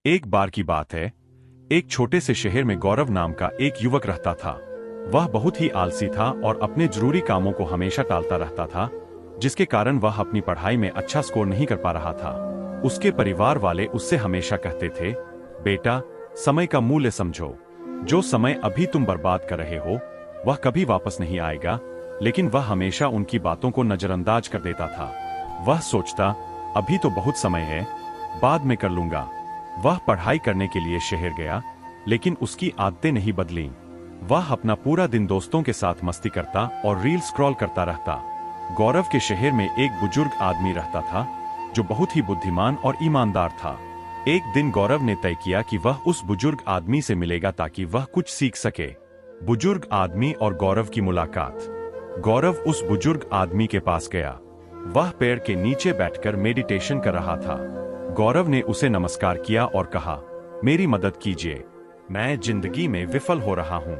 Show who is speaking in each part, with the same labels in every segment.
Speaker 1: एक बार की बात है, एक छोटे से शहर में गौरव नाम का एक युवक रहता था। वह बहुत ही आलसी था और अपने जरूरी कामों को हमेशा टालता रहता था, जिसके कारण वह अपनी पढ़ाई में अच्छा स्कोर नहीं कर पा रहा था। उसके परिवार वाले उससे हमेशा कहते थे, बेटा, समय का मूल्य समझो। जो समय अभी तुम बर्बाद कर रहे हो वह कभी वापस नहीं आएगा। लेकिन वह हमेशा उनकी बातों को नजरअंदाज कर देता था। वह सोचता, अभी तो बहुत समय है, बाद में कर लूंगा। वह पढ़ाई करने के लिए शहर गया, लेकिन उसकी आदतें नहीं बदलीं। वह अपना पूरा दिन दोस्तों के साथ मस्ती करता और रील स्क्रॉल करता रहता। गौरव के शहर में एक बुजुर्ग आदमी रहता था जो बहुत ही बुद्धिमान और ईमानदार था। एक दिन गौरव ने तय किया कि वह उस बुजुर्ग आदमी से मिलेगा ताकि वह कुछ सीख सके। बुजुर्ग आदमी और गौरव की मुलाकात। गौरव उस बुजुर्ग आदमी के पास गया। वह पेड़ के नीचे बैठकर मेडिटेशन कर रहा था। गौरव ने उसे नमस्कार किया और कहा, मेरी मदद कीजिए, मैं जिंदगी में विफल हो रहा हूँ।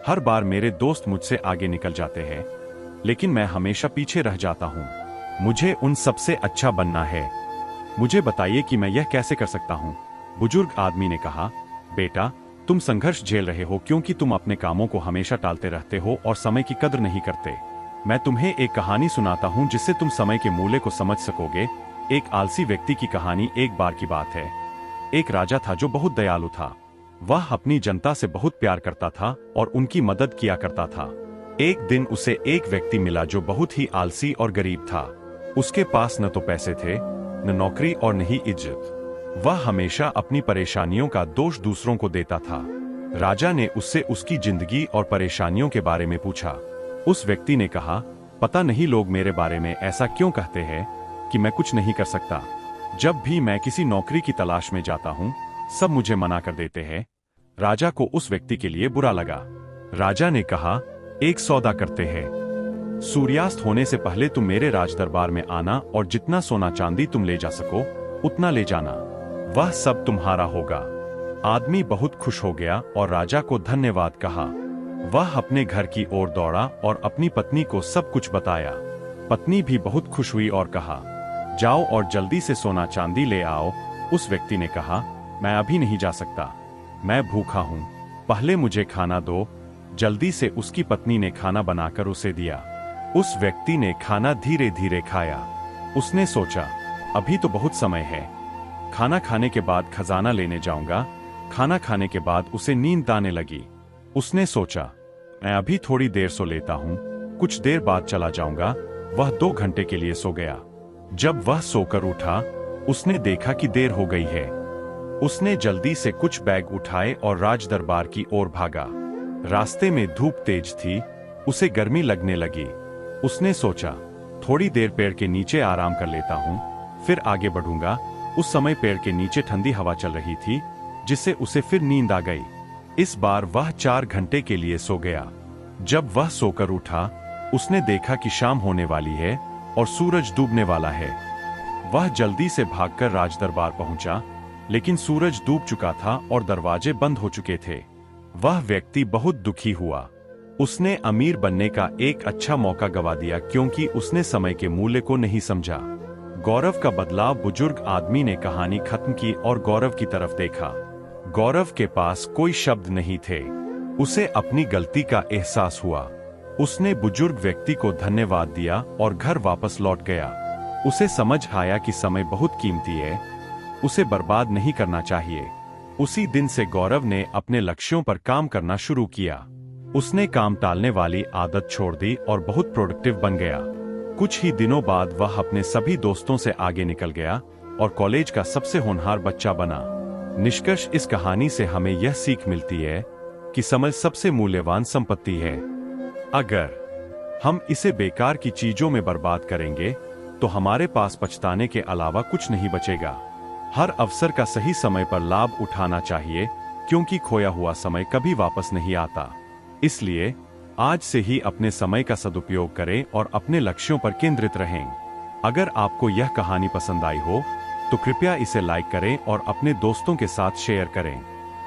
Speaker 1: हर बार मेरे दोस्त मुझसे आगे निकल जाते हैं, लेकिन मैं हमेशा पीछे रह जाता हूँ। मुझे उन सबसे अच्छा बनना है। मुझे बताइए कि मैं यह कैसे कर सकता हूँ। बुजुर्ग आदमी ने कहा, बेटा, तुम संघर्ष झेल रहे हो क्योंकि तुम अपने कामों को हमेशा टालते रहते हो और समय की कद्र नहीं करते। मैं तुम्हें एक कहानी सुनाता हूँ जिससे तुम समय के मूल्य को समझ सकोगे। एक आलसी व्यक्ति की कहानी। एक बार की बात है, एक राजा था जो बहुत दयालु था। वह अपनी जनता से बहुत प्यार करता था और उनकी मदद किया करता था। एक दिन उसे एक व्यक्ति मिला जो बहुत ही आलसी और गरीब था। उसके पास न तो पैसे थे, न नौकरी और न ही इज्जत। वह हमेशा अपनी परेशानियों का दोष दूसरों को देता था। राजा ने उससे उसकी जिंदगी और परेशानियों के बारे में पूछा। उस व्यक्ति ने कहा, पता नहीं लोग मेरे बारे में ऐसा क्यों कहते हैं कि मैं कुछ नहीं कर सकता। जब भी मैं किसी नौकरी की तलाश में जाता हूँ, सब मुझे मना कर देते हैं। राजा को उस व्यक्ति के लिए बुरा लगा। राजा ने कहा, एक सौदा करते हैं। सूर्यास्त होने से पहले तुम मेरे राजदरबार में आना और जितना सोना चांदी तुम ले जा सको उतना ले जाना। वह सब तुम्हारा होगा। आदमी बहुत खुश हो गया और राजा को धन्यवाद कहा। वह अपने घर की ओर दौड़ा और अपनी पत्नी को सब कुछ बताया। पत्नी भी बहुत खुश हुई और कहा, जाओ और जल्दी से सोना चांदी ले आओ। उस व्यक्ति ने कहा, मैं अभी नहीं जा सकता, मैं भूखा हूँ, पहले मुझे खाना दो। जल्दी से उसकी पत्नी ने खाना बनाकर उसे दिया। उस व्यक्ति ने खाना धीरे धीरे खाया। उसने सोचा, अभी तो बहुत समय है, खाना खाने के बाद खजाना लेने जाऊंगा। खाना खाने के बाद उसे नींद आने लगी। उसने सोचा, मैं अभी थोड़ी देर सो लेता हूँ, कुछ देर बाद चला जाऊंगा। वह 2 घंटे के लिए सो गया। जब वह सोकर उठा, उसने देखा कि देर हो गई है। उसने जल्दी से कुछ बैग उठाए और राजदरबार की ओर भागा। रास्ते में धूप तेज थी, उसे गर्मी लगने लगी। उसने सोचा, थोड़ी देर पेड़ के नीचे आराम कर लेता हूँ, फिर आगे बढ़ूंगा। उस समय पेड़ के नीचे ठंडी हवा चल रही थी, जिससे उसे फिर नींद आ गई। इस बार वह 4 घंटे के लिए सो गया। जब वह सोकर उठा, उसने देखा कि शाम होने वाली है और सूरज डूबने वाला है। वह जल्दी से भागकर राजदरबार पहुंचा, लेकिन सूरज डूब चुका था और दरवाजे बंद हो चुके थे। वह व्यक्ति बहुत दुखी हुआ। उसने अमीर बनने का एक अच्छा मौका गवा दिया क्योंकि उसने समय के मूल्य को नहीं समझा। गौरव का बदलाव। बुजुर्ग आदमी ने कहानी खत्म की और गौरव की तरफ देखा। गौरव के पास कोई शब्द नहीं थे। उसे अपनी गलती का एहसास हुआ। उसने बुजुर्ग व्यक्ति को धन्यवाद दिया और घर वापस लौट गया। उसे समझ आया कि समय बहुत कीमती है, उसे बर्बाद नहीं करना चाहिए। उसी दिन से गौरव ने अपने लक्ष्यों पर काम करना शुरू किया। उसने काम टालने वाली आदत छोड़ दी और बहुत प्रोडक्टिव बन गया। कुछ ही दिनों बाद वह अपने सभी दोस्तों से आगे निकल गया और कॉलेज का सबसे होनहार बच्चा बना। निष्कर्ष, इस कहानी से हमें यह सीख मिलती है कि समय सबसे मूल्यवान संपत्ति है। अगर हम इसे बेकार की चीजों में बर्बाद करेंगे तो हमारे पास पछताने के अलावा कुछ नहीं बचेगा। हर अवसर का सही समय पर लाभ उठाना चाहिए क्योंकि खोया हुआ समय कभी वापस नहीं आता। इसलिए आज से ही अपने समय का सदुपयोग करें और अपने लक्ष्यों पर केंद्रित रहें। अगर आपको यह कहानी पसंद आई हो तो कृपया इसे लाइक करें और अपने दोस्तों के साथ शेयर करें।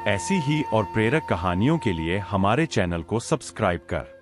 Speaker 1: ऐसी ही और प्रेरक कहानियों के लिए हमारे चैनल को सब्सक्राइब कर